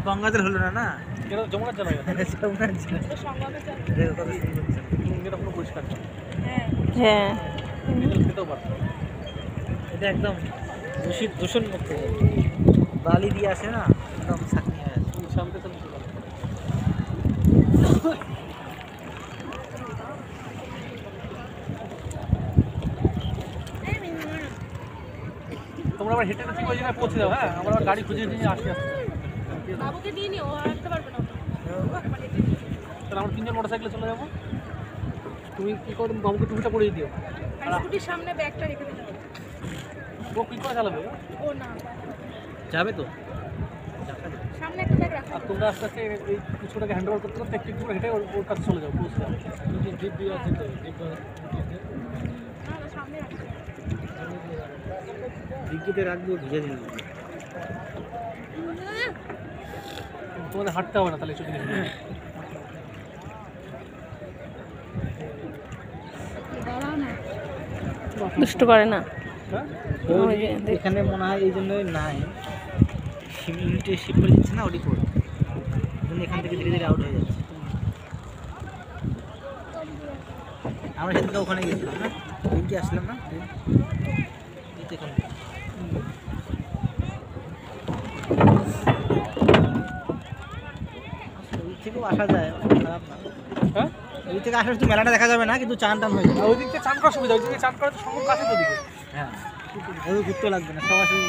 গঙ্গা জল হলো না, না এটা যমুনার জল হয়ে গেছে। যমুনার জল। দেখো কত সুন্দর জল। এটা পুরো পরিষ্কার জল। হ্যাঁ এই জল খেতেও পারতো। এটা একদম দূষণ মুক্ত জল। বালি দিয়ে আসে না, একদম সাকনি হয়ে আছে। সামনে তো নিচে গেল। তোমরা আবার হেঁটে ঠিক ওই জায়গায় পৌঁছে যাও। হ্যাঁ, আমরা আবার গাড়ি খুঁজে নিয়ে আসি। বাবুকে নিয়ে নিও, ও হাঁটতে পারবে না। তাহলে আমরা 3 জন মোটরসাইকেলে চলে যাবো। তুমি কি করো, তুমি বাবুকে টুপিটা পরিয়ে দিও। আর স্কুটির সামনে ব্যাগটা রেখে দিতে হবে। ও কি করে চালাবে? ও না, যাবে তো? সামনে একটা ব্যাগ রাখো। আর তোমরা আস্তে আস্তে এই ছোটটাকে হ্যান্ড ওভার করতে করতে একটু একটু করে হেঁটে ওর কাছে চলে যাও, পৌঁছে যাও। জিপ দিয়ে আছে তো, জিপ না না, সামনে রাখো। ডিগ্রিতে রাখবো, ভিজে দিন। তোমাদের হাঁটতে হবে না তাহলে ছুটি নিয়ে। দাঁড়াও না। দুষ্ট করে না। হ্যাঁ, ওই যে দেখ। এখানে মনে হয় এই জন্যই নাই, ইউনিটে শিফট করে দিচ্ছে না, ওটি করে এখান থেকে ধীরে ধীরে আউট হয়ে যাচ্ছে। আমরা সেদিনকে ওখানে গেছিলাম না, দিনকে আসলাম না, এই তো এখানে। ওই থেকেও আসা যায়, খারাপ না। হ্যাঁ, ওই থেকে আসলে তো মেলাটা দেখা যাবে না, কিন্তু চান টান হয়ে যাবে। ওই দিক থেকে চান করার সুবিধা, ওই দিকে চান করা তো সম্ভব কাছে তো দিকে। হ্যাঁ, ওই ঘুরতে লাগবে না, সব আসলে